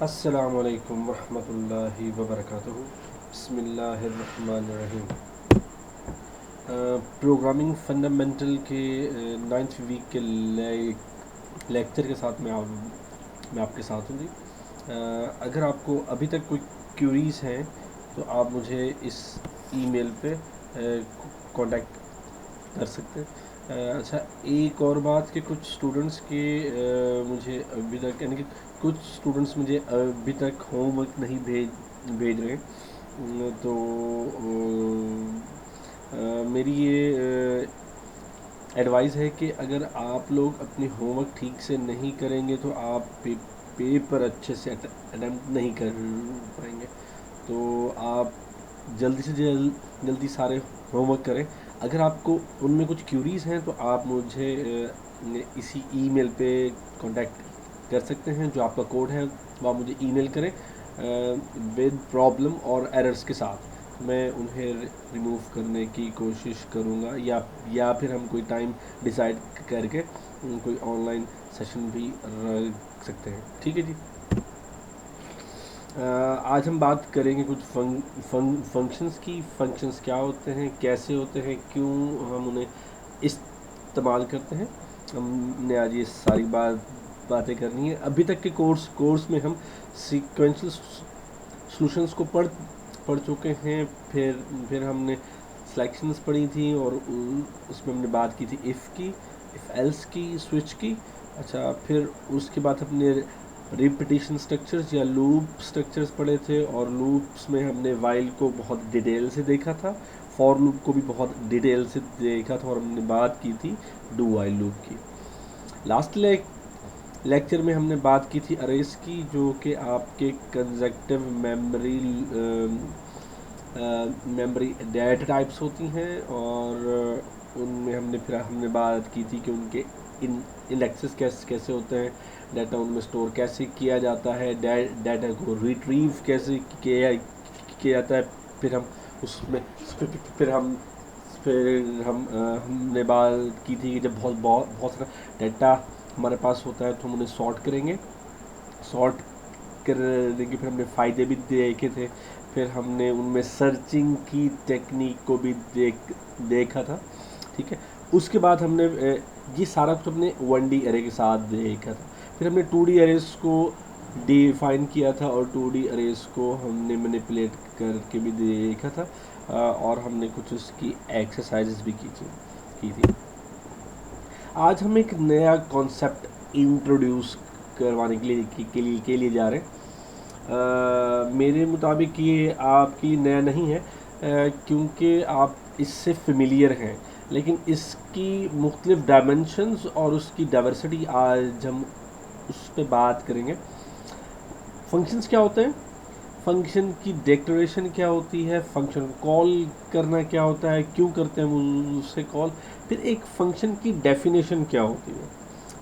अस्सलामुअलैकुम वरहमतुल्लाहि वबरकातुहू। बिस्मिल्लाहिर्रहमानिर्रहीम। प्रोग्रामिंग फंडामेंटल के 9th वीक के लेक्चर के साथ मैं आपके साथ हूँ जी। अगर आपको अभी तक कोई क्यूरीज हैं तो आप मुझे इस ईमेल पे कांटेक्ट कर सकते हैं। अच्छा, एक और बात कि कुछ स्टूडेंट्स के मुझे अभी तक यानी कि कुछ स्टूडेंट्स मुझे अभी तक होमवर्क नहीं भेज रहे हैं। तो मेरी ये एडवाइस है कि अगर आप लोग अपनी होमवर्क ठीक से नहीं करेंगे तो आप पेपर अच्छे से अटेम्प्ट नहीं कर पाएंगे। तो आप जल्दी से जल्दी सारे होमवर्क करें। अगर आपको उनमें कुछ क्यूरीज हैं तो आप मुझे इसी ईमेल पे कांटेक्ट कर सकते हैं। जो आपका कोड है वो आप मुझे ईमेल करें विद प्रॉब्लम और एरर्स के साथ। मैं उन्हें रिमूव करने की कोशिश करूँगा, या फिर हम कोई टाइम डिसाइड करके कोई ऑनलाइन सेशन भी रख सकते हैं। ठीक है जी। आज हम बात करेंगे कुछ फंक्शंस की। फंक्शंस क्या होते हैं, कैसे होते हैं, क्यों हम उन्हें इस्तेमाल करते हैं। हमने आज ये सारी बातें करनी है। अभी तक के कोर्स में हम सीक्वेंशियल सॉल्यूशंस को पढ़ चुके हैं। फिर हमने सिलेक्शंस पढ़ी थी और उसमें हमने बात की थी इफ़ की, इफ़ एल्स की, स्विच की। अच्छा, फिर उसके बाद हमने रिपीटिशन स्ट्रक्चर्स या लूप स्ट्रक्चर्स पढ़े थे, और लूप्स में हमने वाइल को बहुत डिटेल से देखा था, फॉर लूप को भी बहुत डिटेल से देखा था, और हमने बात की थी डू वाइल लूप की। लास्ट लेक्चर में हमने बात की थी अरेज की, जो कि आपके कंजक्टिव मेमोरी डेटा टाइप्स होती हैं, और उनमें हमने बात की थी कि उनके इंडेक्सेस कैसे होते हैं, डाटा उनमें स्टोर कैसे किया जाता है, डाटा को रिट्रीव कैसे किया जाता है। फिर हम उसमें फिर हम हमने बात की थी कि जब बहुत सारा डाटा हमारे पास होता है तो हम उन्हें सॉर्ट करेंगे। सॉर्ट करने के फिर हमने फ़ायदे भी देखे थे। फिर हमने उनमें सर्चिंग की टेक्निक को भी देखा था। ठीक है। उसके बाद हमने ये सारा कुछ हमने 1D एरे के साथ देखा था। फिर हमने 2D एरेज को डिफाइन किया था, और 2D एरेज को हमने मैनिपुलेट करके भी देखा था, और हमने कुछ उसकी एक्सरसाइजेस भी की थी। आज हम एक नया कॉन्सेप्ट इंट्रोड्यूस करवाने के लिए जा रहे हैं। मेरे मुताबिक ये आपके लिए नया नहीं है, क्योंकि आप इससे फेमिलियर हैं, लेकिन इसकी मुख्तलिफ डायमेंशंस और उसकी डाइवर्सिटी आज हम उस पर बात करेंगे। फंक्शंस क्या होते हैं, फंक्शन की डिक्लेरेशन क्या होती है, फंक्शन कॉल करना क्या होता है, क्यों करते हैं उससे कॉल, फिर एक फंक्शन की डेफिनेशन क्या होती है।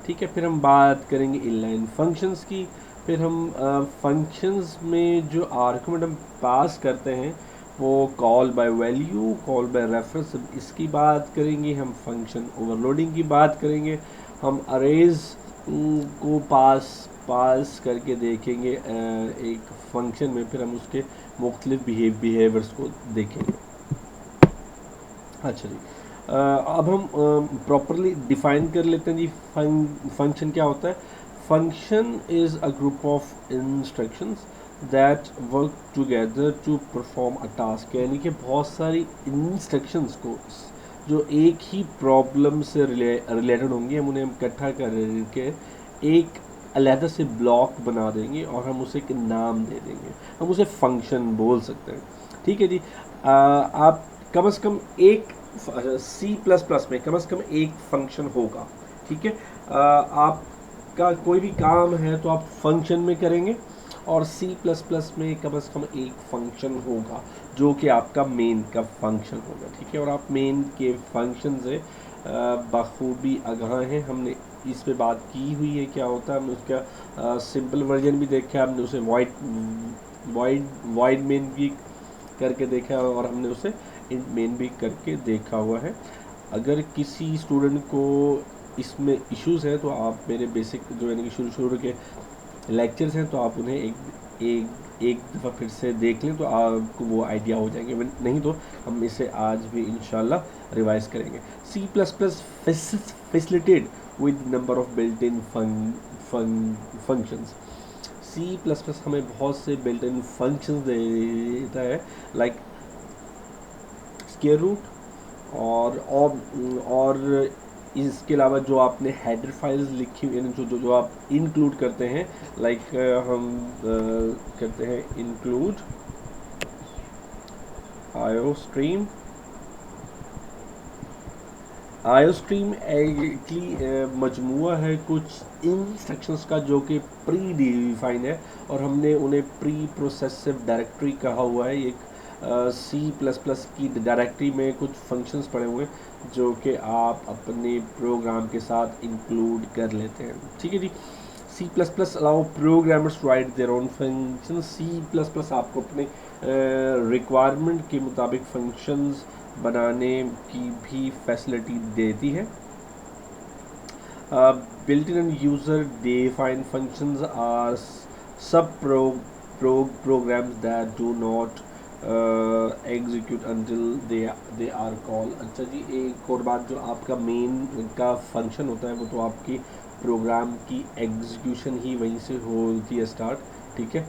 ठीक है। फिर हम बात करेंगे इनलाइन फंक्शंस की। फिर हम फंक्शंस में जो आर्गुमेंट हम पास करते हैं वो call by value, call by reference, इसकी बात करेंगे। हम फंक्शन ओवरलोडिंग की बात करेंगे। हम अरेज को पास करके देखेंगे एक फंक्शन में। फिर हम उसके मुख्तलिफ बिहेवियर्स को देखेंगे। अच्छा जी, अब हम प्रॉपरली डिफाइन कर लेते हैं जी फंक्शन क्या होता है। Function is a group of instructions that work together to perform a task, यानी कि बहुत सारी इंस्ट्रक्शंस को जो एक ही प्रॉब्लम से रिलेटेड होंगी, हम उन्हें इकट्ठा करके एक अलहदा से ब्लॉक बना देंगे और हम उसे एक नाम दे देंगे। हम उसे फंक्शन बोल सकते हैं। ठीक है जी। आप कम से कम एक C++ में कम से कम एक फंक्शन होगा। ठीक है। आपका कोई भी काम है तो आप फंक्शन में करेंगे, और C++ में कम से कम एक फंक्शन होगा जो कि आपका मेन का फंक्शन होगा। ठीक है। और आप मेन के फंक्शन से बखूबी आगाह हैं। हमने इस पे बात की हुई है क्या होता है। हमने उसका सिंपल वर्जन भी देखा, हमने उसे वाइड मेन भी करके देखा, और हमने उसे मेन भी करके देखा हुआ है। अगर किसी स्टूडेंट को इसमें इश्यूज़ है तो आप मेरे बेसिक जो यानी कि शुरू के लेक्चर्स हैं, तो आप उन्हें एक दफ़ा फिर से देख लें तो आपको वो आइडिया हो जाएंगे, नहीं तो हम इसे आज भी इंशाल्लाह रिवाइज करेंगे। C plus plus facilitate with number of built in functions. C plus plus हमें बहुत से बिल्ट इन फंक्शंस देता है, लाइक स्क्वायर रूट और इसके अलावा जो आपने हेडर फाइल्स लिखी हुई हैं, जो आप इंक्लूड करते हैं, लाइक हम करते हैं इंक्लूड आयोस्ट्रीम। आयोस्ट्रीम एक्चुअली मजमुआ है कुछ इंस्ट्रक्शंस का जो कि प्री डिफाइन है, और हमने उन्हें प्री प्रोसेसिव डायरेक्टरी कहा हुआ है। एक सी प्लस प्लस की डायरेक्टरी में कुछ फंक्शंस पड़े हुए हैं जो कि आप अपने प्रोग्राम के साथ इंक्लूड कर लेते हैं, ठीक है जी। C plus plus allow programmers write their own function. C plus plus आपको अपने रिक्वायरमेंट के मुताबिक फंक्शंस बनाने की भी फैसिलिटी देती है। built-in and user-defined functions are programs that do not execute until they are called। अच्छा जी, एक और बात, जो आपका मेन का फंक्शन होता है वो तो आपकी प्रोग्राम की एग्जीक्यूशन ही वहीं से होती है स्टार्ट, ठीक है,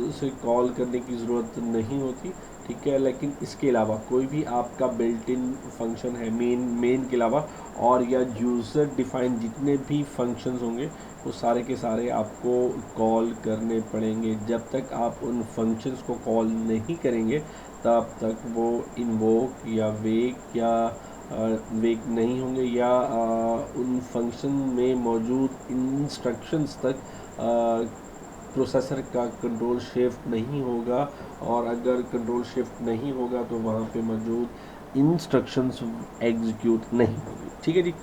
उसे कॉल करने की ज़रूरत नहीं होती, ठीक है। लेकिन इसके अलावा कोई भी आपका बिल्ट इन फंक्शन है मेन के अलावा, और या यूज़र डिफाइन जितने भी फंक्शंस होंगे वो सारे के सारे आपको कॉल करने पड़ेंगे। जब तक आप उन फंक्शंस को कॉल नहीं करेंगे तब तक वो इन्वोक या वेक नहीं होंगे, या उन फंक्शन में मौजूद इंस्ट्रक्शंस तक प्रोसेसर का कंट्रोल शिफ्ट नहीं होगा, और अगर कंट्रोल शिफ्ट नहीं होगा तो वहाँ पे मौजूद इंस्ट्रक्शंस एग्जीक्यूट नहीं होगी, ठीक है जी।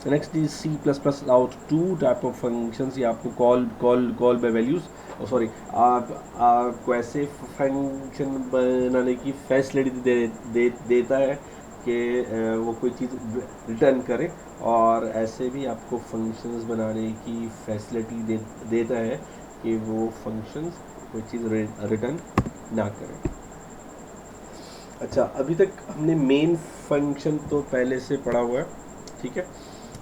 Next is C plus plus allowed two type of functions. ये आपको कॉल बाय वैल्यूज़, सॉरी, आपको ऐसे फंक्शन बनाने की फैसिलिटी देता है कि वो कोई चीज़ रिटर्न करे, और ऐसे भी आपको फंक्शंस बनाने की फैसिलिटी देता है कि वो फंक्शंस कोई चीज़ रिटर्न ना करें। अच्छा, अभी तक हमने मेन फंक्शन तो पहले से पढ़ा हुआ है, ठीक है।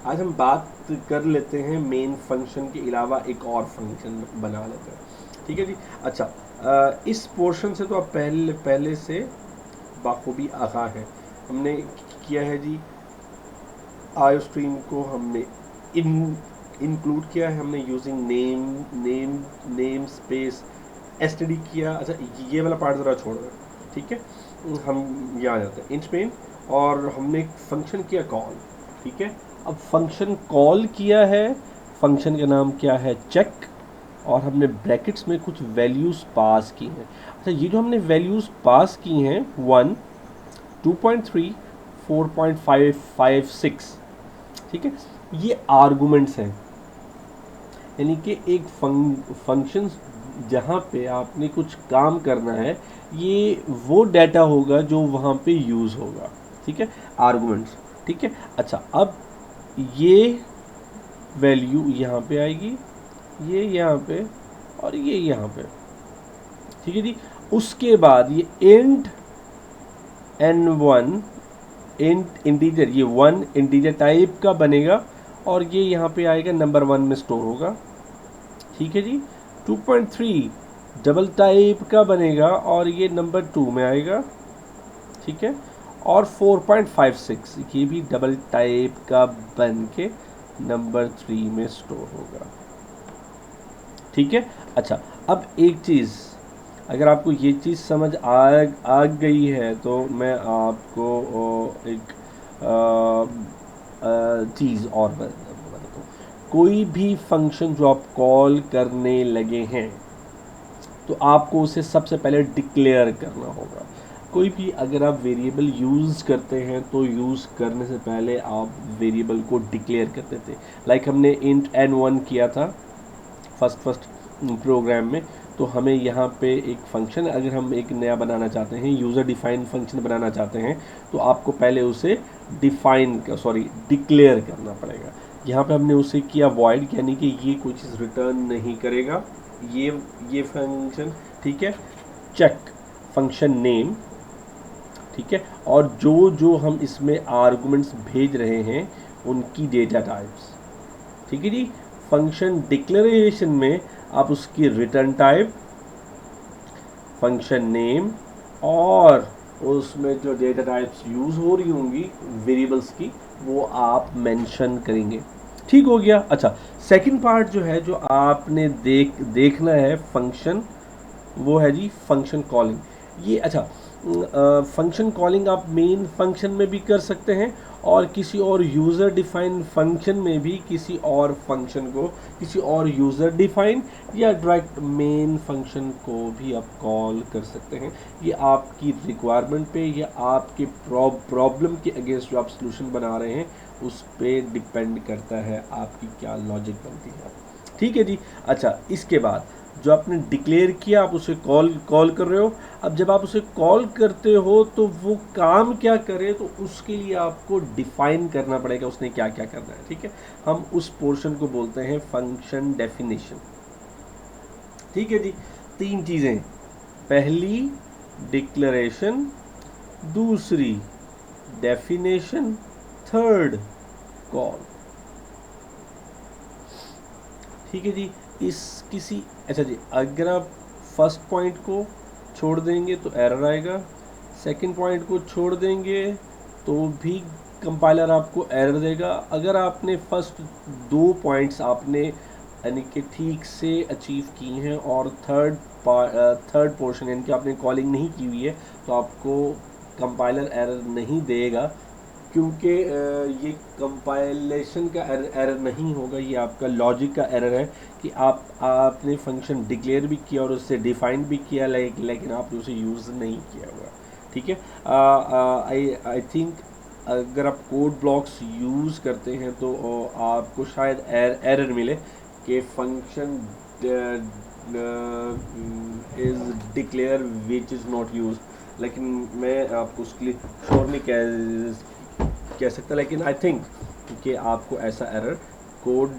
आज हम बात कर लेते हैं मेन फंक्शन के अलावा एक और फंक्शन बना लेते हैं, ठीक है जी। अच्छा, इस पोर्शन से तो आप पहले से बाखूबी आगाह है। हमने किया है जी, आयोस्ट्रीम को हमने इंक्लूड किया है, हमने यूजिंग नेम स्पेस एसटीडी किया। अच्छा, ये वाला पार्ट ज़रा छोड़ दें, ठीक है, हम यहाँ जाते हैं इंट मेन, और हमने एक फंक्शन किया कॉल, ठीक है। अब फंक्शन कॉल किया है, फंक्शन का नाम क्या है चेक, और हमने ब्रैकेट्स में कुछ वैल्यूज़ पास की हैं। अच्छा, ये जो हमने वैल्यूज़ पास की हैं 1, 2.3, 4.556, ठीक है, ये आर्गुमेंट्स हैं, यानी कि एक फंक्शन जहाँ पे आपने कुछ काम करना है, ये वो डाटा होगा जो वहाँ पे यूज़ होगा, ठीक है, आर्गुमेंट्स, ठीक है। अच्छा, अब ये वैल्यू यहाँ पे आएगी, ये यहाँ पे, और ये यहाँ पे, ठीक है जी। उसके बाद ये इंट n1 इंटीजर, ये 1 इंटीजर टाइप का बनेगा, और ये यहाँ पे आएगा नंबर 1 में स्टोर होगा, ठीक है जी। 2.3 डबल टाइप का बनेगा, और ये नंबर 2 में आएगा, ठीक है। और 4.56 ये भी डबल टाइप का बन के नंबर 3 में स्टोर होगा, ठीक है। अच्छा, अब एक चीज़, अगर आपको ये चीज़ समझ आ गई है तो मैं आपको एक चीज़ और बताता हूँ। कोई भी फंक्शन जो आप कॉल करने लगे हैं तो आपको उसे सबसे पहले डिक्लेयर करना होगा। कोई भी अगर आप वेरिएबल यूज़ करते हैं तो यूज़ करने से पहले आप वेरिएबल को डिक्लेयर करते थे। लाइक हमने इंट n1 किया था फर्स्ट प्रोग्राम में, तो हमें यहाँ पे एक फंक्शन, अगर हम एक नया बनाना चाहते हैं, यूज़र डिफाइन फंक्शन बनाना चाहते हैं, तो आपको पहले उसे डिक्लेयर करना पड़ेगा। यहाँ पे हमने उसे किया वॉइड, यानी कि ये कोई चीज़ रिटर्न नहीं करेगा, ये फंक्शन, ठीक है। चेक फंक्शन नेम, ठीक है, और जो जो हम इसमें आर्गुमेंट्स भेज रहे हैं उनकी डेटा टाइप्स, ठीक है जी। फंक्शन डिक्लेरेशन में आप उसकी रिटर्न टाइप, फंक्शन नेम और उसमें जो डेटा टाइप्स यूज़ हो रही होंगी वेरिएबल्स की, वो आप मेंशन करेंगे। ठीक हो गया। अच्छा, सेकंड पार्ट जो है, जो आपने देखना है फंक्शन, वो है जी फंक्शन कॉलिंग। ये अच्छा, फंक्शन कॉलिंग आप मेन फंक्शन में भी कर सकते हैं और किसी और यूज़र डिफाइन फंक्शन में भी किसी और फंक्शन को किसी और यूज़र डिफाइन या डायरेक्ट मेन फंक्शन को भी आप कॉल कर सकते हैं। ये आपकी रिक्वायरमेंट पे या आपके प्रॉब्लम के अगेंस्ट जो आप सोल्यूशन बना रहे हैं उस पर डिपेंड करता है आपकी क्या लॉजिक बनती है। ठीक है जी। अच्छा, इसके बाद जो आपने डिक्लेयर किया आप उसे कॉल कर रहे हो। अब जब आप उसे कॉल करते हो तो वो काम क्या करे, तो उसके लिए आपको डिफाइन करना पड़ेगा उसने क्या क्या करना है। ठीक है, हम उस पोर्शन को बोलते हैं फंक्शन डेफिनेशन। ठीक है जी। तीन चीज़ें, पहली डिक्लेरेशन, दूसरी डेफिनेशन, थर्ड कॉल। ठीक है जी। इस किसी अच्छा जी, अगर आप फर्स्ट पॉइंट को छोड़ देंगे तो एरर आएगा, सेकंड पॉइंट को छोड़ देंगे तो भी कंपाइलर आपको एरर देगा। अगर आपने फर्स्ट दो पॉइंट्स आपने यानी कि ठीक से अचीव की हैं और थर्ड पोर्शन यानी कि आपने कॉलिंग नहीं की हुई है, तो आपको कंपाइलर एरर नहीं देगा, क्योंकि ये कंपाइलेशन का एरर नहीं होगा, ये आपका लॉजिक का एरर है कि आपने फंक्शन डिक्लेयर भी किया और उससे डिफाइन भी किया, लेकिन आपने उसे यूज़ नहीं किया हुआ। ठीक है। आई थिंक अगर आप कोड ब्लॉक्स यूज़ करते हैं तो आपको शायद एरर मिले कि function is declare which is not use, लेकिन मैं आपको उसके लिए श्योर नहीं कह सकता, लेकिन आई थिंक कि आपको ऐसा एरर कोड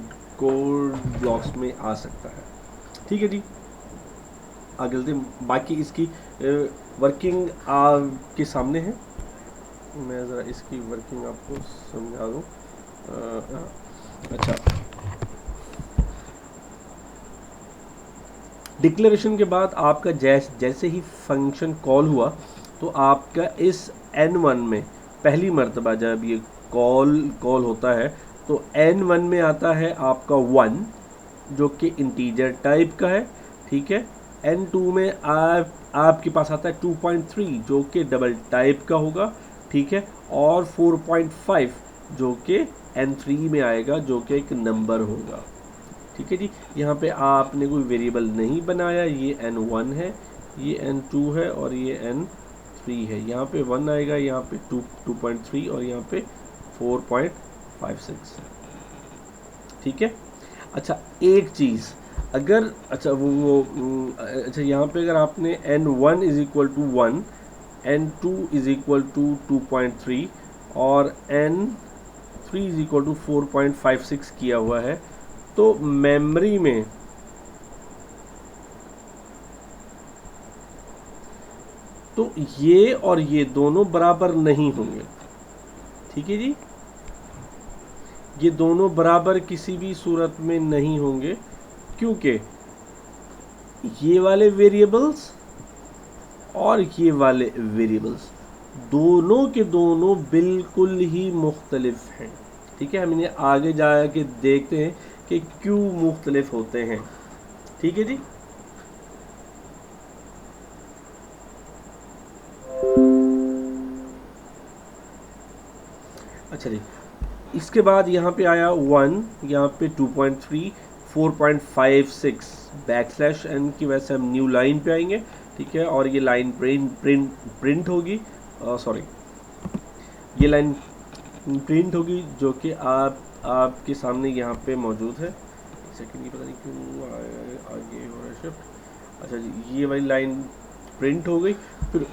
ब्लॉक्स में आ सकता है। ठीक है जी। आगे चलते, बाकी इसकी वर्किंग आपके सामने है, मैं ज़रा इसकी वर्किंग आपको समझा दूँ। अच्छा, डिक्लेरेशन के बाद आपका जैसे ही फंक्शन कॉल हुआ तो आपका इस N1 में पहली मर्तबा जब ये कॉल होता है तो N1 में आता है आपका 1 जो कि इंटीजर टाइप का है। ठीक है। N2 में आपके पास आता है 2.3 जो कि डबल टाइप का होगा। ठीक है। और 4.5 जो कि N3 में आएगा जो कि एक नंबर होगा। ठीक है जी। यहाँ पे आपने कोई वेरिएबल नहीं बनाया, ये N1 है, ये N2 है और ये N3 है। यहाँ पे 1 आएगा, यहाँ पे 2.3 और यहाँ पे 4.56। ठीक है। अच्छा, एक चीज़ अगर अच्छा अच्छा यहाँ पे अगर आपने N1 is equal to 1, N2 is equal to 2.3 और N3 इज इक्वल टू 4.56 किया हुआ है, तो मेमोरी में तो ये और ये दोनों बराबर नहीं होंगे। ठीक है जी। ये दोनों बराबर किसी भी सूरत में नहीं होंगे, क्योंकि ये वाले वेरिएबल्स और ये वाले वेरिएबल्स दोनों के दोनों बिल्कुल ही मुख्तलिफ हैं। ठीक है। हम इन्हें आगे जाके देखते हैं कि क्यों मुख्तलिफ होते हैं। ठीक है जी। अच्छा जी, इसके बाद यहाँ पे आया 1, यहाँ पे 2.3, 4.56 बैकस्लैश n की वजह से हम न्यू लाइन पे आएंगे। ठीक है। और ये लाइन प्रिंट होगी, सॉरी, ये लाइन प्रिंट होगी जो कि आपके सामने यहाँ पे मौजूद है। एक सेकंड, ये पता नहीं क्यों आगे हो रहा है शिफ्ट। अच्छा जी, ये वाली लाइन प्रिंट हो गई। फिर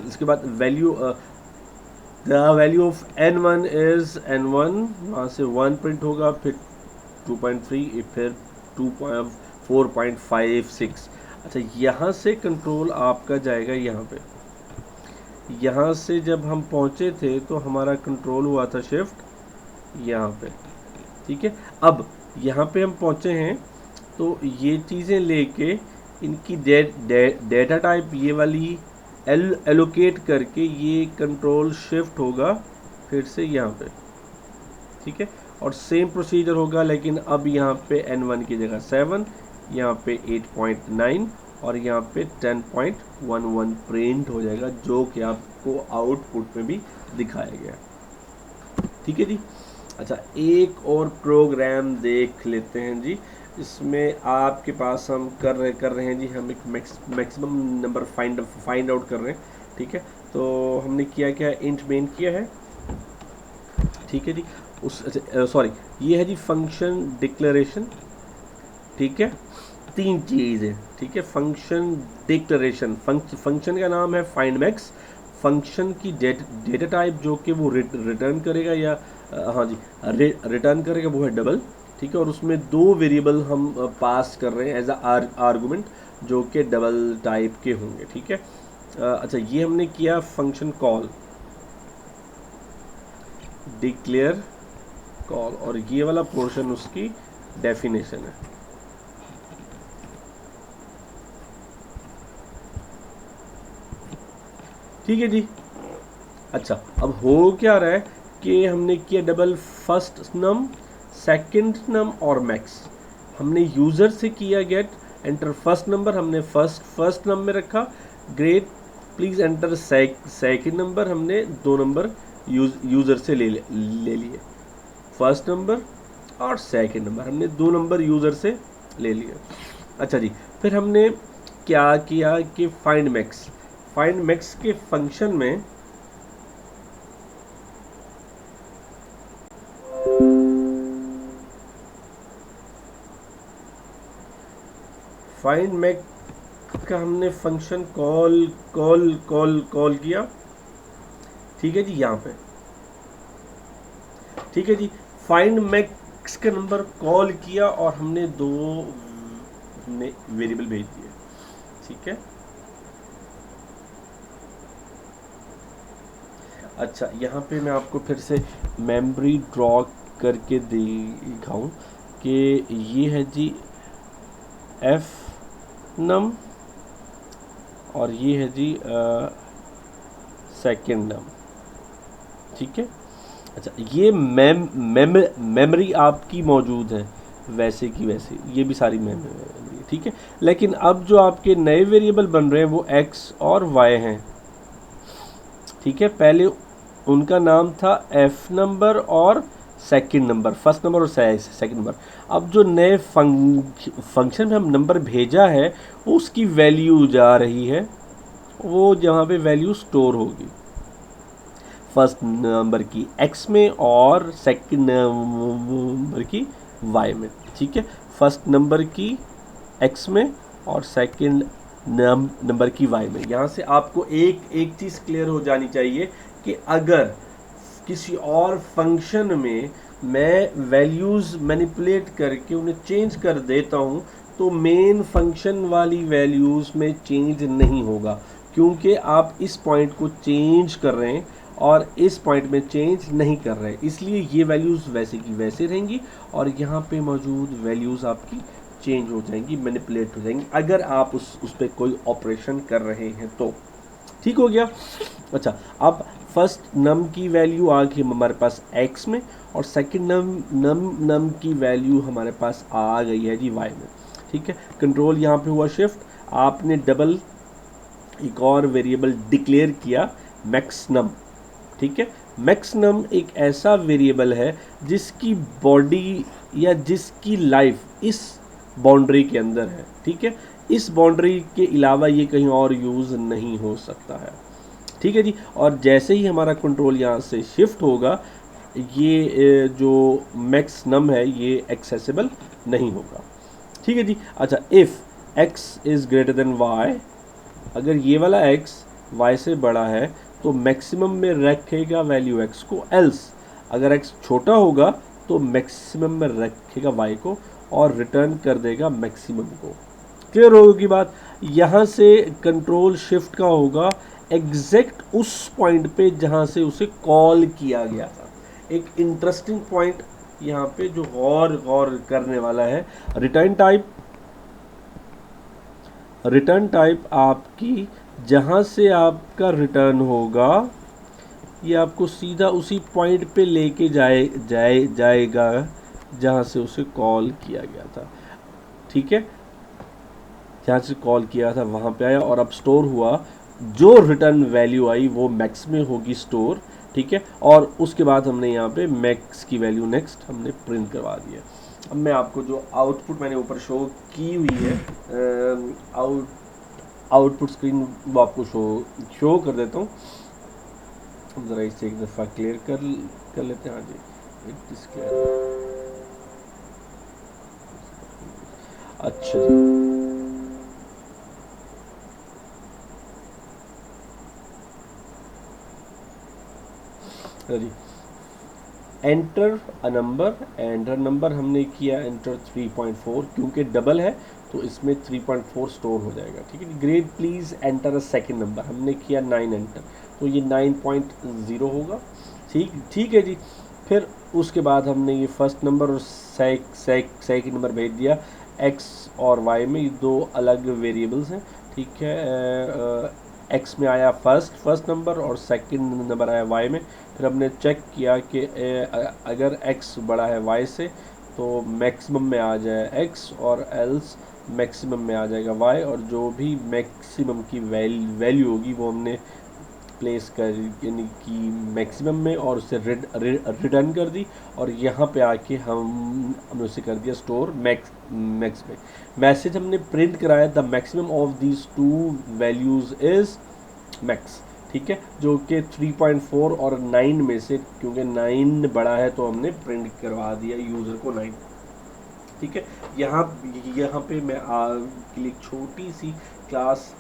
इसके बाद value the value of n1 is n1, वहाँ से 1 प्रिंट होगा, फिर 2.3, फिर 4.56। अच्छा, यहाँ से कंट्रोल आपका जाएगा यहाँ पे। यहाँ से जब हम पहुँचे थे तो हमारा कंट्रोल हुआ था शिफ्ट यहाँ पे, ठीक है। अब यहाँ पे हम पहुँचे हैं तो ये चीज़ें लेके इनकी डेटा टाइप ये वाली एलोकेट करके ये कंट्रोल शिफ्ट होगा फिर से यहाँ पे, ठीक है। और सेम प्रोसीजर होगा, लेकिन अब यहाँ पे n1 की जगह 7, यहाँ पे 8.9 और यहाँ पे 10.11 प्रिंट हो जाएगा, जो कि आपको आउटपुट में भी दिखाया गया, ठीक है जी। अच्छा, एक और प्रोग्राम देख लेते हैं जी। इसमें आपके पास हम कर रहे हैं जी, हम एक मैक्सिमम नंबर फाइंड आउट कर रहे हैं, ठीक है। तो हमने किया क्या, इंट मेन किया है, ठीक है जी। सॉरी, ये है जी फंक्शन डिक्लेरेशन, ठीक है। 3 चीज़ें, ठीक है। फंक्शन डिक्लेरेशन, फंक्शन का नाम है फाइंड मैक्स, फंक्शन की डेटा टाइप जो कि वो रिटर्न करेगा या हाँ जी रिटर्न करेगा वो है डबल, ठीक है। और उसमें 2 वेरिएबल हम पास कर रहे हैं एज आर्गुमेंट जो कि डबल टाइप के होंगे, ठीक है। अच्छा, ये हमने किया फंक्शन कॉल, डिक्लेयर कॉल, और ये वाला पोर्शन उसकी डेफिनेशन है, ठीक है जी। अच्छा, अब हो क्या रहा है कि हमने किया डबल फर्स्ट नम, सेकंड नम और मैक्स। हमने यूज़र से किया गेट एंटर फर्स्ट नंबर, हमने फर्स्ट नम में रखा, great please enter second number, हमने 2 नंबर यूज़र से ले लिए, फर्स्ट नंबर और सेकंड नंबर हमने 2 नंबर यूज़र से ले लिए। अच्छा जी, फिर हमने क्या किया कि फाइंड मैक्स के फंक्शन में फाइंड मैक्स का हमने फंक्शन कॉल किया, ठीक है जी, यहाँ पे, ठीक है जी। फाइंड मैक्स का नंबर कॉल किया और हमने 2 वेरिएबल भेज दिए, ठीक है। अच्छा, यहाँ पे मैं आपको फिर से मेमोरी ड्रॉ करके दिखाऊं कि ये है जी एफ नम और ये है जी सेकेंड नम, ठीक है। अच्छा, ये मेमोरी आपकी मौजूद है वैसे की वैसे, ये भी सारी मेमोरी, ठीक है। लेकिन अब जो आपके नए वेरिएबल बन रहे हैं वो x और y हैं, ठीक है। पहले उनका नाम था f नंबर और सेकंड नंबर, फर्स्ट नंबर और सेकंड नंबर। अब जो नए फंक्शन में हम नंबर भेजा है उसकी वैल्यू जा रही है, वो जहाँ पे वैल्यू स्टोर होगी फर्स्ट नंबर की x में और सेकंड नंबर की y में, ठीक है। फर्स्ट नंबर की x में और सेकंड नंबर की y में। यहाँ से आपको एक चीज़ क्लियर हो जानी चाहिए कि अगर किसी और फंक्शन में मैं वैल्यूज़ मैनिपुलेट करके उन्हें चेंज कर देता हूँ तो मेन फंक्शन वाली वैल्यूज़ में चेंज नहीं होगा, क्योंकि आप इस पॉइंट को चेंज कर रहे हैं और इस पॉइंट में चेंज नहीं कर रहे हैं, इसलिए ये वैल्यूज़ वैसे की वैसे रहेंगी और यहाँ पे मौजूद वैल्यूज़ आपकी चेंज हो जाएंगी, मैनिपुलेट हो जाएंगी अगर आप उस पर कोई ऑपरेशन कर रहे हैं तो, ठीक हो गया। अच्छा, अब फर्स्ट नम की वैल्यू आ गई हमारे पास x में और सेकंड नम की वैल्यू हमारे पास आ गई है जी y में, ठीक है। कंट्रोल यहाँ पे हुआ शिफ्ट, आपने डबल एक और वेरिएबल डिक्लेयर किया मैक्स नम, ठीक है। मैक्स नम एक ऐसा वेरिएबल है जिसकी बॉडी या जिसकी लाइफ इस बाउंड्री के अंदर है, ठीक है। इस बाउंड्री के अलावा ये कहीं और यूज़ नहीं हो सकता है, ठीक है जी। और जैसे ही हमारा कंट्रोल यहाँ से शिफ्ट होगा ये जो मैक्स नम है ये एक्सेसिबल नहीं होगा, ठीक है जी। अच्छा, if x is greater than y, अगर ये वाला x y से बड़ा है तो मैक्सिमम में रखेगा वैल्यू x को, एल्स अगर x छोटा होगा तो मैक्सिमम में रखेगा y को और रिटर्न कर देगा मैक्सिमम को। क्लियर होगी बात। यहाँ से कंट्रोल शिफ्ट का होगा एग्जैक्ट उस पॉइंट पे जहाँ से उसे कॉल किया गया था। एक इंटरेस्टिंग पॉइंट यहाँ पे जो गौर करने वाला है, रिटर्न टाइप आपकी जहाँ से आपका रिटर्न होगा ये आपको सीधा उसी पॉइंट पे लेके जाएगा जहाँ से उसे कॉल किया गया था। ठीक है, जहाँ से कॉल किया था वहाँ पे आया और अब स्टोर हुआ, जो रिटर्न वैल्यू आई वो मैक्स में होगी स्टोर। ठीक है, और उसके बाद हमने यहाँ पे मैक्स की वैल्यू नेक्स्ट हमने प्रिंट करवा दी है। अब मैं आपको जो आउटपुट मैंने ऊपर शो की हुई है आउटपुट स्क्रीन वो आपको शो कर देता हूँ। ज़रा इसे एक दफ़ा क्लियर कर लेते हैं। हाँ जी, इट इज क्लियर। अच्छा जी, एंटर अ नंबर हमने किया एंटर 3.4, क्योंकि डबल है तो इसमें 3.4 स्टोर हो जाएगा। ठीक है, grade please enter a second number हमने किया 9 एंटर, तो ये 9.0 होगा। ठीक है जी। फिर उसके बाद हमने ये फर्स्ट नंबर और सेकेंड नंबर भेज दिया। एक्स और वाई में ये दो अलग वेरिएबल्स हैं। ठीक है, एक्स में आया फर्स्ट नंबर और सेकंड नंबर आया वाई में। फिर हमने चेक किया कि अगर एक्स बड़ा है वाई से तो मैक्सिमम में आ जाए एक्स और एल्स मैक्सिमम में आ जाएगा वाई, और जो भी मैक्सिमम की वैल्यू होगी वो हमने प्लेस कर यानी कि मैक्सिमम में और उसे रिटर्न कर दी, और यहाँ पे आके हमने उसे कर दिया स्टोर मैक्स में। मैसेज हमने प्रिंट कराया the maximum of these two values is max. ठीक है, जो कि 3.4 और 9 में से, क्योंकि 9 बड़ा है तो हमने प्रिंट करवा दिया यूज़र को 9। ठीक है, यहाँ पे मैं के लिए छोटी सी क्लास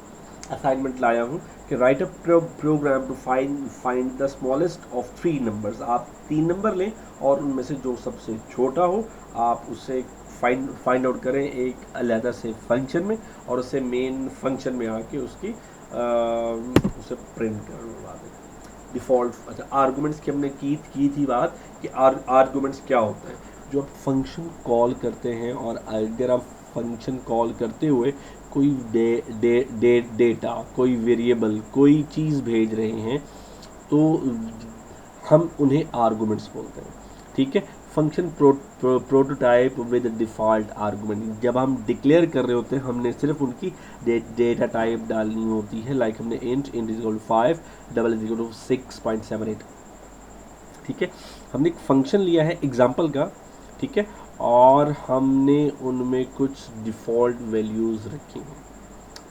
असाइनमेंट लाया हूँ कि write a program to find the smallest of 3 numbers. आप 3 नंबर लें और उनमें से जो सबसे छोटा हो आप उसे फाइंड आउट करें एक अलग से फंक्शन में, और उसे मेन फंक्शन में आके उसे प्रिंट करवा दें डिफ़ॉल्ट। अच्छा, आर्गूमेंट्स की हमने की थी बात कि आर्गूमेंट्स क्या होता है। जो आप फंक्शन कॉल करते हैं और अगर आप फंक्शन कॉल करते हुए कोई डेटा कोई वेरिएबल कोई चीज़ भेज रहे हैं तो हम उन्हें आर्गूमेंट्स बोलते हैं। ठीक है, function prototype with default argument, जब हम डिक्लेयर कर रहे होते हैं हमने सिर्फ उनकी डेटा टाइप डालनी होती है। लाइक हमने int is equal to 5, double is equal to 6.78। ठीक है, हमने एक फंक्शन लिया है एग्जाम्पल का। ठीक है, और हमने उनमें कुछ डिफ़ॉल्ट वैल्यूज़ रखी हैं।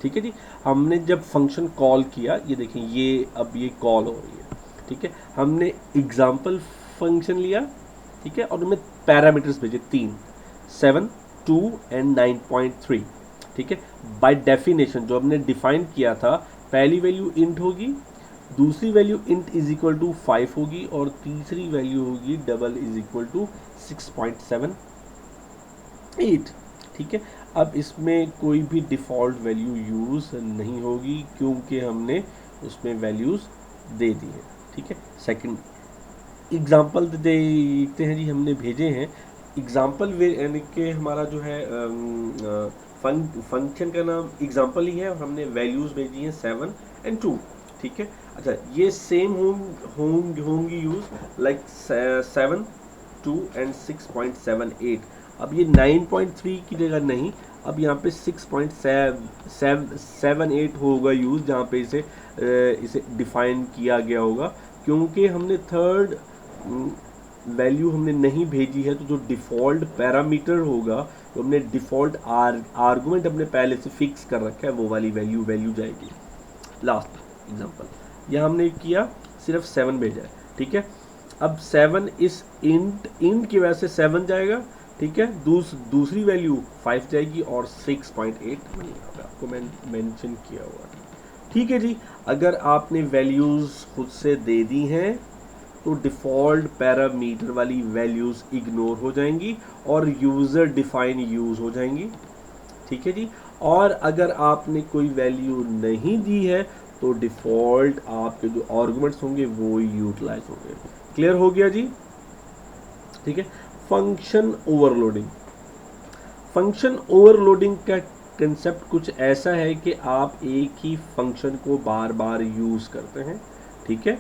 ठीक है जी, हमने जब फंक्शन कॉल किया, ये देखें ये अब ये कॉल हो रही है। ठीक है, हमने एग्जाम्पल फंक्शन लिया। ठीक है, और उनमें पैरामीटर्स भेजे 3, 7, 2 एंड 9.3। ठीक है, बाय डेफिनेशन जो हमने डिफाइन किया था, पहली वैल्यू इंट होगी, दूसरी value int is equal to 5 होगी, और तीसरी वैल्यू होगी डबल इज इक्वल टू 6.78। ठीक है, अब इसमें कोई भी डिफ़ॉल्ट वैल्यू यूज़ नहीं होगी क्योंकि हमने उसमें वैल्यूज़ दे दी हैं। ठीक है, सेकंड एग्जाम्पल देखते हैं जी, हमने भेजे हैं एग्जाम्पल यानी कि हमारा जो है फंक्शन का नाम एग्जाम्पल ही है और हमने वैल्यूज़ भेजी हैं 7 एंड 2। ठीक है, अच्छा ये सेम होंगी यूज़ लाइक 7, 2 एंड 6.78। अब ये 9.3 की जगह नहीं, अब यहाँ पे 6.78 होगा यूज़, जहाँ पे इसे डिफ़ाइन किया गया होगा, क्योंकि हमने थर्ड वैल्यू हमने नहीं भेजी है। तो जो डिफ़ॉल्ट पैरामीटर होगा, तो हमने डिफ़ॉल्ट आर्गूमेंट अपने पहले से फिक्स कर रखा है, वो वाली वैल्यू जाएगी। लास्ट एग्जांपल यहाँ हमने किया सिर्फ 7 भेजा है। ठीक है, अब 7 इस इंट की वजह से 7 जाएगा। ठीक है, दूसरी वैल्यू 5 जाएगी और 6.8 मैंने आपको मेंशन किया हुआ है। ठीक है जी। अगर आपने वैल्यूज़ खुद से दे दी हैं तो डिफ़ॉल्ट पैरामीटर वाली वैल्यूज़ इग्नोर हो जाएंगी और यूज़र डिफाइन यूज़ हो जाएंगी। ठीक है जी। और अगर आपने कोई वैल्यू नहीं दी है तो डिफ़ॉल्ट आपके जो आर्गुमेंट्स होंगे वो यूटिलाइज होंगे। क्लियर हो गया जी। ठीक है। Function overloading. फंक्शन ओवरलोडिंग का कंसेप्ट कुछ ऐसा है कि आप एक ही फंक्शन को बार बार यूज़ करते हैं। ठीक है।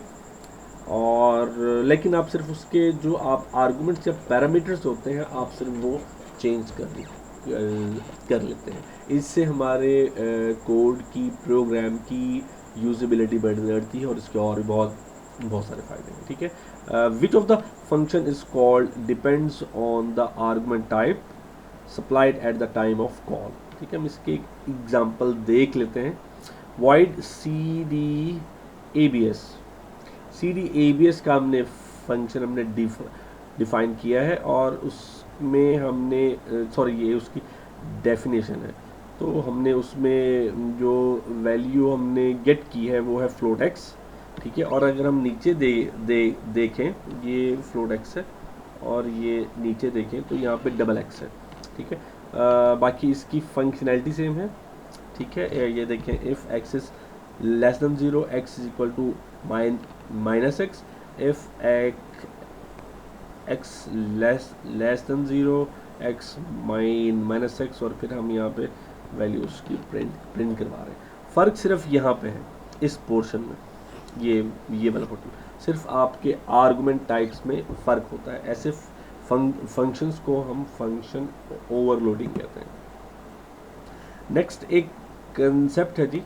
और लेकिन आप सिर्फ उसके जो आप आर्गुमेंट्स या पैरामीटर्स होते हैं आप सिर्फ वो चेंज कर लेते हैं। इससे हमारे कोड की प्रोग्राम की यूजेबिलिटी बढ़ती है और इसके और भी बहुत बहुत सारे फायदे हैं। ठीक है। Which of the function is called depends on the argument type supplied at the time of call. ठीक है, हम इसके एग्जांपल देख लेते हैं। void cd abs का हमने फंक्शन हमने डिफाइन किया है और उसमें हमने सॉरी ये उसकी डेफिनेशन है। तो हमने उसमें जो वैल्यू हमने गेट की है वो है फ्लोट एक्स। ठीक है। और अगर हम नीचे देखें ये फ्लोट एक्स है और ये नीचे देखें तो यहाँ पे डबल एक्स है। ठीक है। बाकी इसकी फंक्शनैलिटी सेम है। ठीक है। ये देखें if X is less than 0 X is equal to minus X, if X less than 0 X minus X, और फिर हम यहाँ पे वैल्यूज की प्रिंट करवा रहे हैं। फ़र्क सिर्फ यहाँ पे है इस पोर्शन में, ये वाला पोर्शन सिर्फ आपके आर्गुमेंट टाइप्स में फ़र्क होता है। ऐसे फंक्शंस को हम फंक्शन ओवरलोडिंग कहते हैं। नेक्स्ट एक कंसेप्ट है जी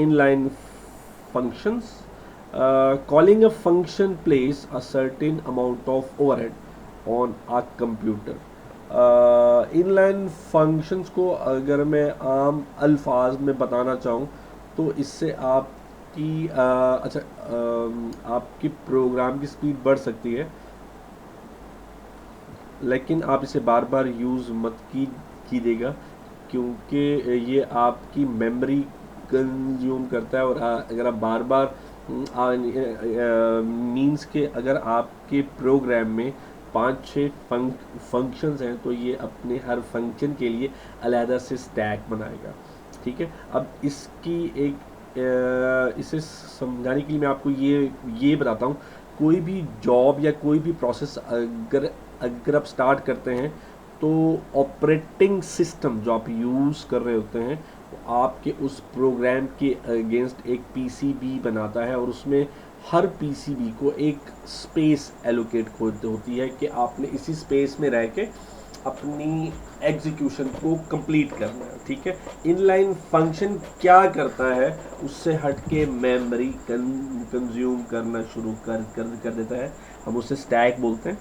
inline functions. Calling a function place a certain amount of overhead on a computer. Inline functions को अगर मैं आम अल्फाज में बताना चाहूँ तो इससे आपकी आपकी प्रोग्राम की स्पीड बढ़ सकती है, लेकिन आप इसे बार बार यूज़ मत कीजिएगा क्योंकि ये आपकी मेमोरी कंज्यूम करता है। और अगर आप बार बार मींस के अगर आपके प्रोग्राम में 5-6 फंक्शंस हैं तो ये अपने हर फंक्शन के लिए अलहदा से स्टैक बनाएगा। ठीक है। अब इसकी इसे समझाने के लिए मैं आपको ये बताता हूँ। कोई भी जॉब या कोई भी प्रोसेस अगर आप स्टार्ट करते हैं तो ऑपरेटिंग सिस्टम जो आप यूज़ कर रहे होते हैं वो आपके उस प्रोग्राम के अगेंस्ट एक पीसीबी बनाता है और उसमें हर पीसीबी को एक स्पेस एलोकेट होती है कि आपने इसी स्पेस में रह के अपनी एग्जीक्यूशन को कंप्लीट करना है। ठीक है। इनलाइन फंक्शन क्या करता है, उससे हट के मेमोरी कंज्यूम करना शुरू कर देता है। हम उसे स्टैक बोलते हैं।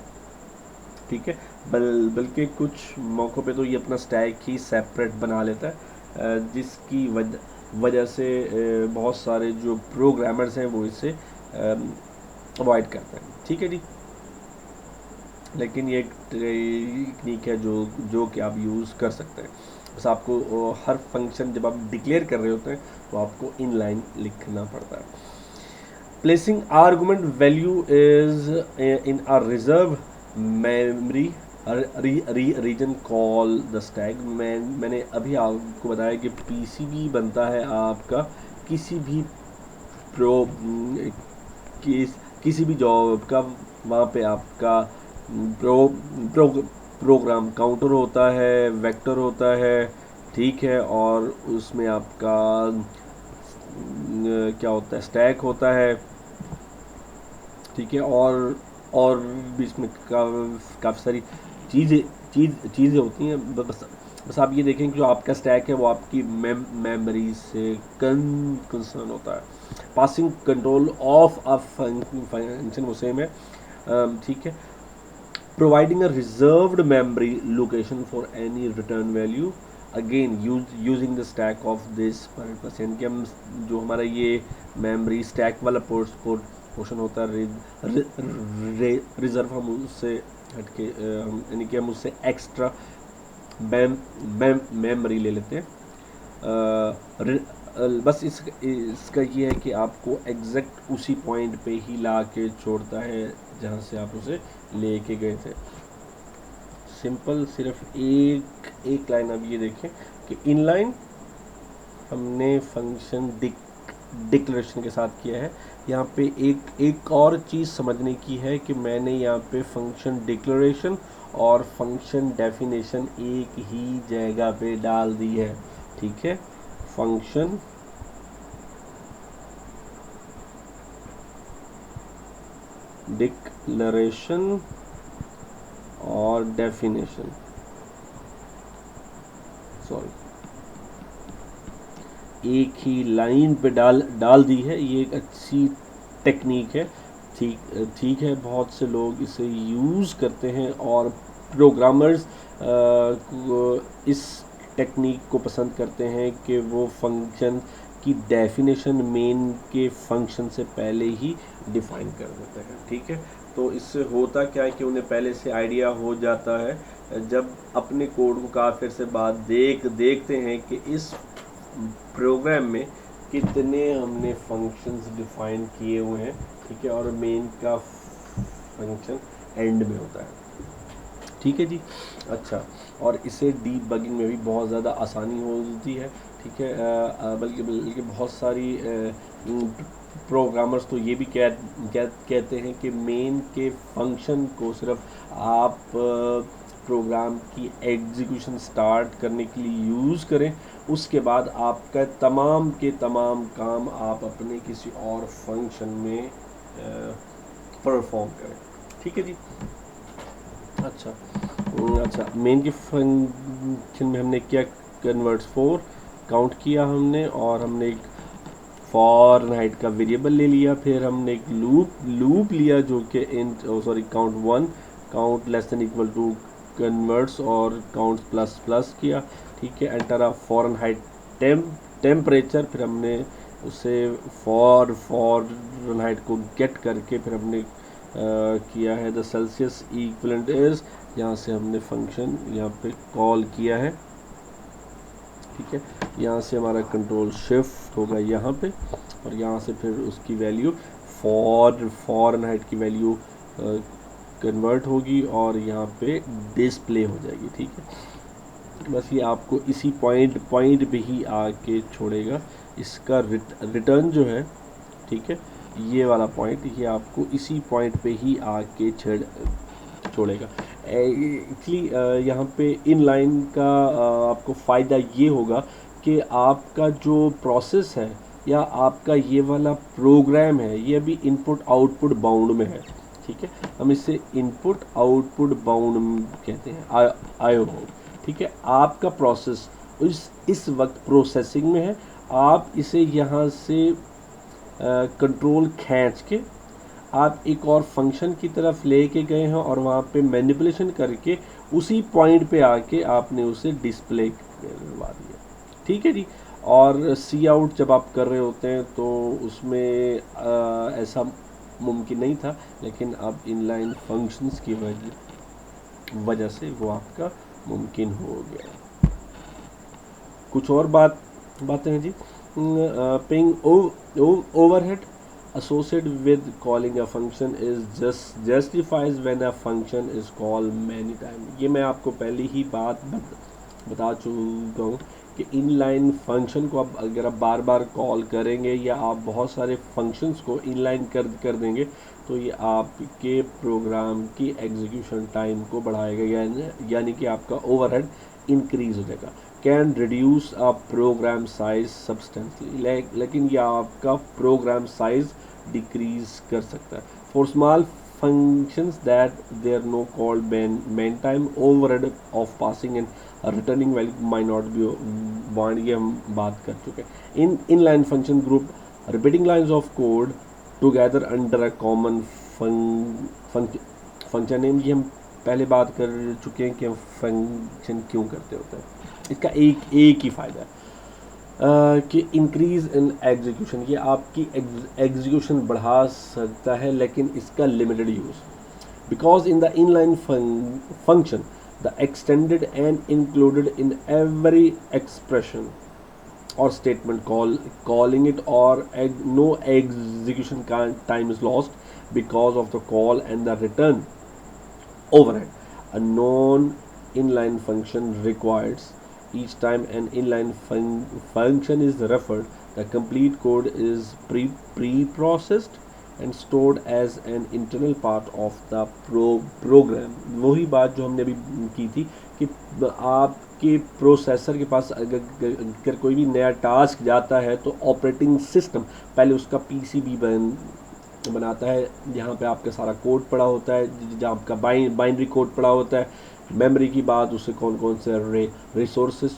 ठीक है। बल्कि कुछ मौक़ों पे तो ये अपना स्टैक ही सेपरेट बना लेता है, जिसकी वजह से बहुत सारे जो प्रोग्रामर्स हैं वो इसे अवॉइड करते हैं। ठीक है जी। लेकिन ये एक टेक्निक है जो कि आप यूज़ कर सकते हैं। बस आपको हर फंक्शन जब आप डिक्लेयर कर रहे होते हैं तो आपको इनलाइन लिखना पड़ता है। Placing argument values in a reserve memory region call the stack. मैंने अभी आपको बताया कि पीसीबी बनता है आपका किसी भी किसी भी जॉब का। वहाँ पे आपका प्रोग्राम काउंटर होता है, वेक्टर होता है। ठीक है। और उसमें आपका क्या होता है, स्टैक होता है। ठीक है। और बीच में काफ़ी सारी चीज़ें होती हैं। बस आप ये देखें कि जो आपका स्टैक है वो आपकी मेमोरी से कंसर्न होता है। Passing control of a function वो सेम है। ठीक है। Providing a reserved memory location for any return value again using the stack of this purpose. यानी कि हम जो हमारा ये मेमोरी स्टैक वाला पोर्शन होता है रिजर्व, हम उससे हटके यानी कि हम उससे एक्स्ट्रा मेमोरी ले लेते हैं। बस इसका ये है कि आपको एग्जैक्ट उसी पॉइंट पे ही ला के छोड़ता है जहाँ से आप उसे लेके गए थे। सिंपल, सिर्फ एक लाइन अब ये देखें कि इनलाइन हमने फंक्शन डिक्लेरेशन के साथ किया है। यहाँ पे एक और चीज़ समझने की है कि मैंने यहाँ पे फंक्शन डिक्लेरेशन और फंक्शन डेफिनेशन एक ही जगह पे डाल दी है, ठीक है। फंक्शन डिक्लेरेशन और डेफिनेशन, सॉरी, एक ही लाइन पे डाल दी है। ये एक अच्छी टेक्निक है, ठीक है। बहुत से लोग इसे यूज़ करते हैं और प्रोग्रामर्स इस टेक्निक को पसंद करते हैं कि वो फंक्शन की डेफिनेशन मेन के फंक्शन से पहले ही डिफाइन कर देते हैं, ठीक है। तो इससे होता क्या है कि उन्हें पहले से आइडिया हो जाता है, जब अपने कोड को काफ़ी से बाद देखते हैं कि इस प्रोग्राम में कितने हमने फंक्शंस डिफाइन किए हुए हैं, ठीक है, और मेन का फंक्शन एंड में होता है, ठीक है जी। अच्छा, और इसे डीबगिंग में भी बहुत ज़्यादा आसानी होती है, ठीक है। बल्कि बहुत सारी प्रोग्रामर्स तो ये भी कहते हैं कि मेन के फंक्शन को सिर्फ आप प्रोग्राम की एग्जीक्यूशन स्टार्ट करने के लिए यूज़ करें, उसके बाद आपका तमाम के तमाम काम आप अपने किसी और फंक्शन में परफॉर्म करें, ठीक है जी। अच्छा, मेन के फंक्शन में हमने क्या कन्वर्ट्स 4 काउंट किया हमने, और हमने एक फॉरनहाइट का वेरिएबल ले लिया, फिर हमने एक लूप लिया जो कि int count 1 count less than equal to converts और काउंट प्लस किया, ठीक है। एंटर अ फॉरनहाइट टेम्परेचर, फिर हमने उसे फॉरनहाइट को गेट करके फिर हमने किया है द सेल्सियस इक्विवेलेंट इज, यहाँ से हमने फंक्शन यहाँ पे कॉल किया है, ठीक है। यहाँ से हमारा कंट्रोल शिफ्ट होगा यहाँ पे, और यहाँ से फिर उसकी वैल्यू फॉरनहाइट की वैल्यू कन्वर्ट होगी और यहाँ पे डिस्प्ले हो जाएगी, ठीक है। बस ये आपको इसी पॉइंट पे ही आके छोड़ेगा। इसका रिटर्न जो है, ठीक है, ये वाला पॉइंट, ये आपको इसी पॉइंट पे ही आके छोड़ेगा। एक्चुअली यहाँ पे इनलाइन का आपको फ़ायदा ये होगा कि आपका जो प्रोसेस है या आपका ये वाला प्रोग्राम है, ये अभी इनपुट आउटपुट बाउंड में है, ठीक है। हम इसे इनपुट आउटपुट बाउंड कहते हैं, आयो, ठीक है। आपका प्रोसेस इस वक्त प्रोसेसिंग में है। आप इसे यहाँ से कंट्रोल खींच के आप एक और फंक्शन की तरफ लेके गए हैं और वहाँ पे मैनिपुलेशन करके उसी पॉइंट पे आके आपने उसे डिस्प्ले करवा दिया, ठीक है जी। और सी आउट जब आप कर रहे होते हैं तो उसमें ऐसा मुमकिन नहीं था, लेकिन अब इनलाइन फंक्शंस की वजह से वो आपका मुमकिन हो गया। कुछ और बातें हैं जी। पिंग overhead associated with calling a function is justifies when a function is called many times। ये मैं आपको पहले ही बता चुका हूँ कि इनलाइन फंक्शन को अब अगर आप बार बार कॉल करेंगे या आप बहुत सारे फंक्शंस को इनलाइन कर देंगे तो ये आपके प्रोग्राम की एग्जीक्यूशन टाइम को बढ़ाएगा, यानी कि आपका ओवरहेड इंक्रीज हो जाएगा। Can reduce a program size substantially, लेकिन ये आपका प्रोग्राम साइज डिक्रीज कर सकता है। For small functions that they are no called main time overhead of passing and returning value might not be one, ये हम बात कर चुके हैं। inline function group repeating lines of code together under a common function name, ये हम पहले बात कर चुके हैं कि हम फंक्शन क्यों करते होते हैं। इसका एक ही फ़ायदा है कि इंक्रीज़ इन एग्जीक्यूशन, ये आपकी एग्जीक्यूशन बढ़ा सकता है, लेकिन इसका limited use. Because in the inline function the extended and included in every expression or statement calling it, or no execution time is lost because of the call and the return overhead. A non inline function requires each time an inline function is referred, the complete code is pre-processed and stored as an internal part of the program. वही बात जो हमने अभी की थी कि आपके processor के पास अगर कोई भी नया टास्क जाता है तो ऑपरेटिंग सिस्टम पहले उसका पीसीबी बनाता है, जहाँ पे आपका सारा कोड पड़ा होता है, जहाँ आपका बाइनरी कोड पड़ा होता है। मेमोरी की बात, उसे कौन कौन से रिसोर्सेज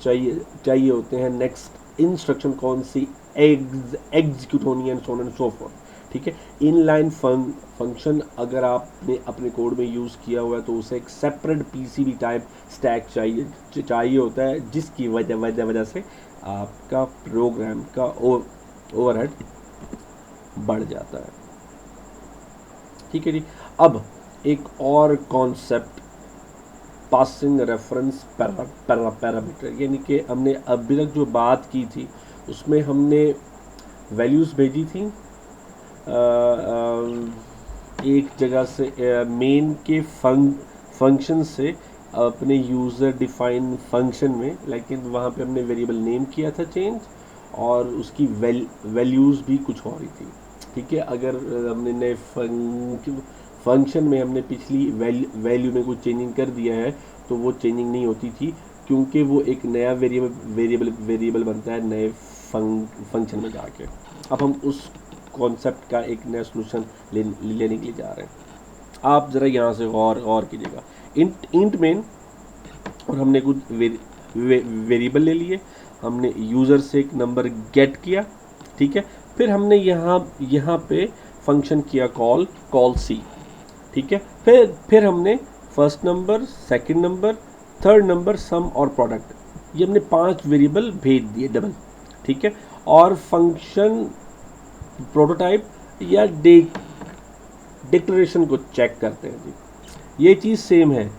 चाहिए होते हैं, नेक्स्ट इंस्ट्रक्शन कौन सी एग्जीक्यूट होनी है, so on and so forth. ठीक है, इनलाइन फंक्शन अगर आपने अपने कोड में यूज़ किया हुआ है तो उसे एक सेपरेट पीसीबी टाइप स्टैक चाहिए होता है, जिसकी वजह से आपका प्रोग्राम का ओवरहेड बढ़ जाता है। ठीक है जी। अब एक और कॉन्सेप्ट, पासिंग रेफरेंस पैरामीटर, यानी कि हमने अभी तक जो बात की थी उसमें हमने वैल्यूज़ भेजी थी एक जगह से मेन के फंक्शन से अपने यूज़र डिफाइन फंक्शन में, लेकिन वहाँ पे हमने वेरिएबल नेम किया था चेंज, और उसकी वैल्यूज़ भी कुछ और ही थी। ठीक है, अगर हमने नए फंक्शन में हमने पिछली वैल्यू में कुछ चेंजिंग कर दिया है तो वो चेंजिंग नहीं होती थी, क्योंकि वो एक नया वेरिएबल बनता है नए फंक्शन में जाके। अब हम उस कॉन्सेप्ट का एक नया सोल्यूशन लेने के लिए जा रहे हैं। आप ज़रा यहाँ से गौर कीजिएगा। इंट मेन, और हमने कुछ वेरिएबल ले लिए, हमने यूज़र से एक नंबर गेट किया। ठीक है, फिर हमने यहाँ पे फंक्शन किया कॉल सी। ठीक है, फिर हमने first number, second number, third number, sum और प्रोडक्ट, ये हमने 5 वेरिएबल भेज दिए डबल। ठीक है, और फंक्शन प्रोटोटाइप या डिक्लेरेशन को चेक करते हैं जी। ये चीज़ सेम है,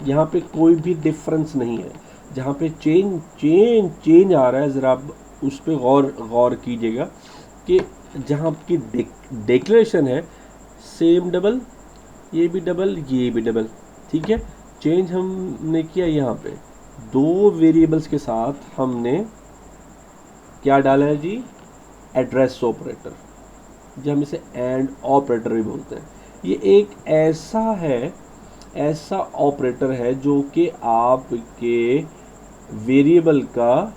यहाँ पे कोई भी डिफरेंस नहीं है। जहाँ पे चेंज आ रहा है, ज़रा आप उस पर गौर कीजिएगा कि जहाँ की डिक्लेरेशन है सेम डबल, ये भी डबल, ये भी डबल। ठीक है, चेंज हमने किया यहाँ पे 2 वेरिएबल्स के साथ हमने क्या डाला है जी, एड्रेस ऑपरेटर, जो हम इसे एंड ऑपरेटर भी बोलते हैं। ये एक ऐसा ऑपरेटर है जो कि आपके वेरिएबल का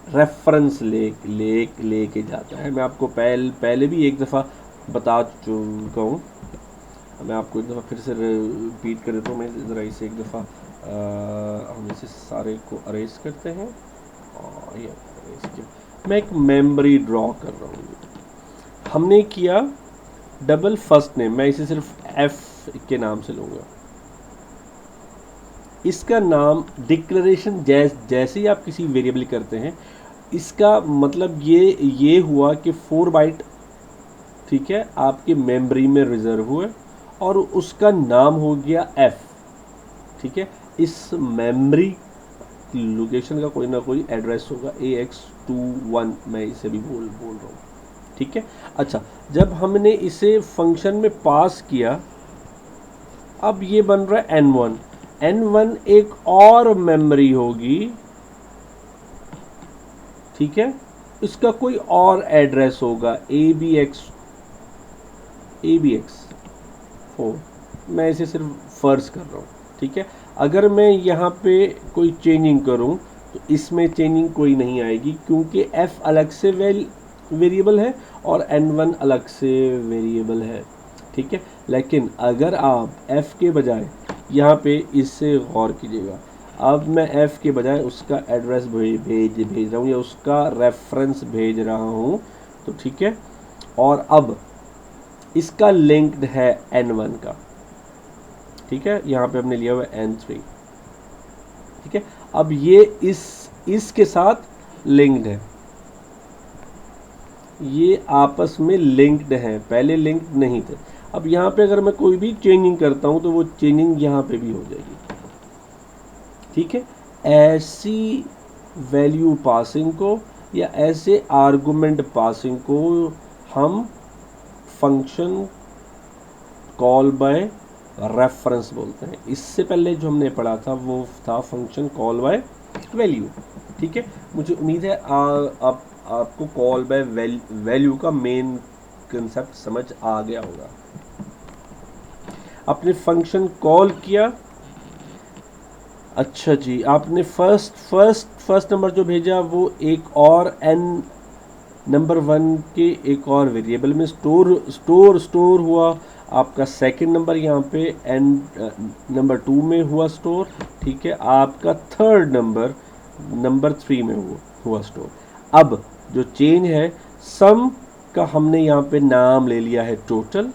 रेफरेंस लेके जाता है। मैं आपको पहले भी एक दफ़ा बता चुका हूँ, मैं आपको एक दफ़ा फिर से रिपीट कर देता हूँ। मैं ज़रा इसे एक दफ़ा हम इसे सारे को अरेज करते हैं, और ये मैं एक मेमोरी ड्रॉ कर रहा हूँ। हमने किया डबल फर्स्ट नेम, मैं इसे सिर्फ एफ के नाम से लूँगा। इसका नाम डिक्लेरेशन जैसे ही आप किसी वेरिएबल करते हैं, इसका मतलब ये हुआ कि 4 बाइट, ठीक है, आपके मेमोरी में रिजर्व हुए, और उसका नाम हो गया एफ। ठीक है, इस मेमोरी लोकेशन का कोई ना कोई एड्रेस होगा, AX21 मैं इसे भी बोल रहा हूँ। ठीक है, अच्छा, जब हमने इसे फंक्शन में पास किया, अब ये बन रहा है N1 एक और मेमोरी होगी। ठीक है, इसका कोई और एड्रेस होगा, ABX4, मैं इसे सिर्फ फर्ज कर रहा हूँ। ठीक है, अगर मैं यहाँ पे कोई चेंजिंग करूँ तो इसमें चेंजिंग कोई नहीं आएगी, क्योंकि F अलग से वेरिएबल है और N1 अलग से वेरिएबल है। ठीक है, लेकिन अगर आप F के बजाय यहाँ पे इससे गौर कीजिएगा, अब मैं F के बजाय उसका एड्रेस भेज रहा हूँ, या उसका रेफरेंस भेज रहा हूँ, तो ठीक है, और अब इसका लिंक्ड है N1 का। ठीक है, यहाँ पे हमने लिया हुआ N3। ठीक है, अब ये इसके साथ लिंक्ड है, ये आपस में लिंक्ड हैं, पहले लिंक्ड नहीं थे। अब यहाँ पे अगर मैं कोई भी चेंजिंग करता हूँ तो वो चेंजिंग यहाँ पे भी हो जाएगी। ठीक है, ऐसी वैल्यू पासिंग को या ऐसे आर्गुमेंट पासिंग को हम फंक्शन कॉल बाय रेफरेंस बोलते हैं। इससे पहले जो हमने पढ़ा था वो था फंक्शन कॉल बाय वैल्यू। ठीक है, मुझे उम्मीद है आपको कॉल बाय वैल्यू का मेन कंसेप्ट समझ आ गया होगा। आपने फंक्शन कॉल किया, अच्छा जी, आपने फर्स्ट नंबर जो भेजा वो एक और n नंबर 1 के एक और वेरिएबल में स्टोर हुआ। आपका सेकंड नंबर यहाँ पे n नंबर 2 में हुआ स्टोर। ठीक है, आपका थर्ड नंबर 3 में हुआ स्टोर। अब जो चेंज है, सम का हमने यहाँ पे नाम ले लिया है टोटल।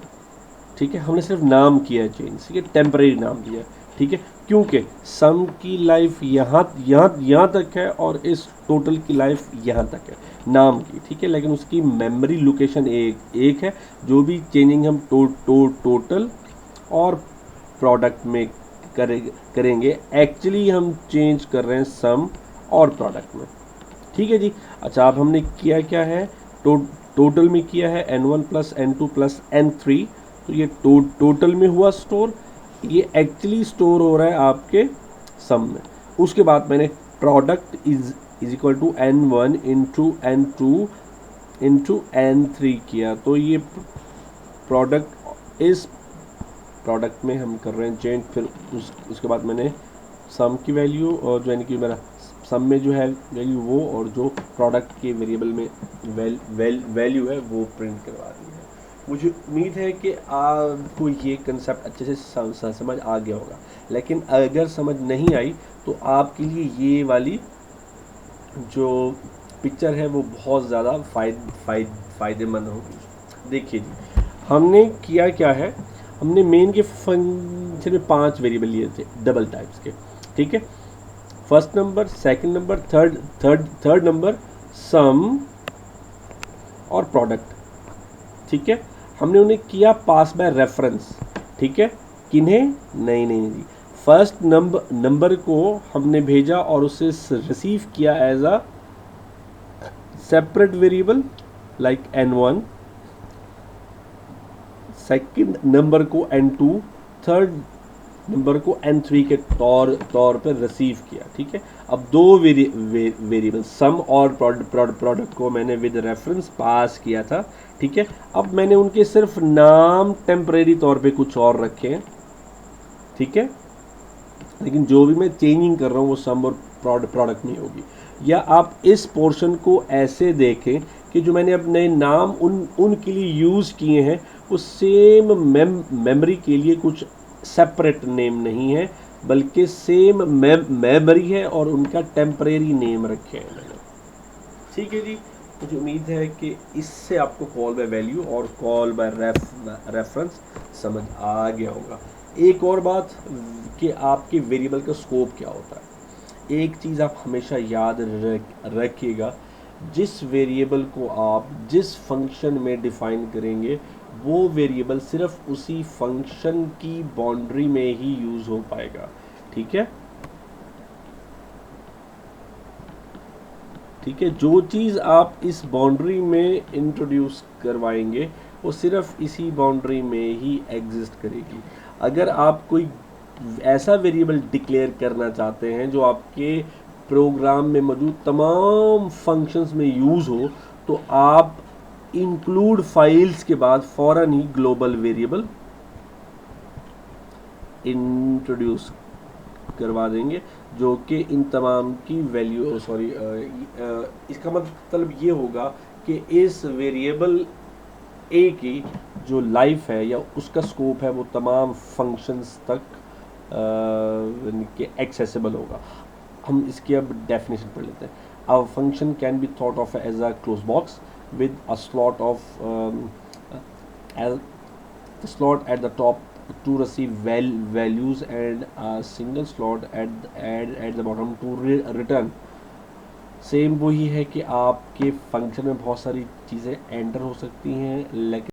ठीक है, हमने सिर्फ नाम किया है चेंज, ठीक है, टेम्परेरी नाम दिया है। ठीक है, क्योंकि सम की लाइफ यहाँ तक है और इस टोटल की लाइफ यहाँ तक है नाम की। ठीक है, लेकिन उसकी मेमोरी लोकेशन एक है। जो भी चेंजिंग हम टोटल और प्रोडक्ट में करेंगे, एक्चुअली हम चेंज कर रहे हैं सम और प्रोडक्ट में। ठीक है जी। अच्छा, अब हमने किया क्या है, टोटल में किया है n1 plus n2 plus n3, तो ये टोटल में हुआ स्टोर, ये एक्चुअली स्टोर हो रहा है आपके सम में। उसके बाद मैंने product is equal to n1 into n2 into n3 किया, तो ये प्रोडक्ट इस प्रोडक्ट में हम कर रहे हैं चेंज। फिर उसके बाद मैंने सम की वैल्यू और जो यानी कि मेरा सम में जो है वैल्यू वो, और जो प्रोडक्ट के वेरिएबल में वैल्यू है वो प्रिंट करवा दी है। मुझे उम्मीद है कि आपको ये कंसेप्ट अच्छे से समझ आ गया होगा। लेकिन अगर समझ नहीं आई तो आपके लिए ये वाली जो पिक्चर है वो बहुत ज़्यादा फ़ायदेमंद होगी। देखिए जी, हमने किया क्या है, हमने मेन के फंक्शन में 5 वेरिएबल लिए थे डबल टाइप्स के। ठीक है, first number, second number, third number, sum और प्रोडक्ट। ठीक है, हमने उन्हें किया पास बाय रेफरेंस। ठीक है, किन्हें, नहीं जी, फर्स्ट नंबर को हमने भेजा और उसे रिसीव किया as a separate variable like n1, second number को n2, थर्ड नंबर को n3 के तौर पर रिसीव किया। ठीक है, अब दो वेरिएबल सम और प्रोडक्ट को मैंने विद रेफरेंस पास किया था। ठीक है, अब मैंने उनके सिर्फ नाम टेम्परेरी तौर पे कुछ और रखे हैं। ठीक है, लेकिन जो भी मैं चेंजिंग कर रहा हूँ वो सम और प्रोडक्ट नहीं होगी। या आप इस पोर्शन को ऐसे देखें कि जो मैंने अपने नाम उनके लिए यूज़ किए हैं वो सेम मेमोरी के लिए कुछ सेपरेट नेम नहीं है, बल्कि सेम मेमोरी है और उनका टेम्परेरी नेम रखे हैं मैंने। ठीक है जी, मुझे उम्मीद है कि इससे आपको कॉल बाय वैल्यू और कॉल बाय रेफरेंस समझ आ गया होगा। एक और बात कि आपके वेरिएबल का स्कोप क्या होता है। एक चीज़ आप हमेशा याद रखिएगा, जिस वेरिएबल को आप जिस फंक्शन में डिफाइन करेंगे वो वेरिएबल सिर्फ उसी फंक्शन की बाउंड्री में ही यूज़ हो पाएगा। ठीक है, ठीक है, जो चीज़ आप इस बाउंड्री में इंट्रोड्यूस करवाएंगे वो सिर्फ इसी बाउंड्री में ही एग्जिस्ट करेगी। अगर आप कोई ऐसा वेरिएबल डिक्लेयर करना चाहते हैं जो आपके प्रोग्राम में मौजूद तमाम फंक्शंस में यूज़ हो, तो आप इंक्लूड फाइल्स के बाद फ़ौरन ही ग्लोबल वेरिएबल इंट्रोड्यूस करवा देंगे जो कि इन तमाम की वैल्यू इसका मतलब ये होगा कि इस वेरिएबल ए की जो लाइफ है या उसका स्कोप है वो तमाम फंक्शंस तक के एक्सेसिबल होगा। हम इसकी अब डेफिनेशन पढ़ लेते हैं। A function can be thought of as a close box with a slot of slot at the top to receive values and a single slot at the bottom to return। Same वही है कि आपके function में बहुत सारी चीज़ें enter हो सकती हैं, लेकिन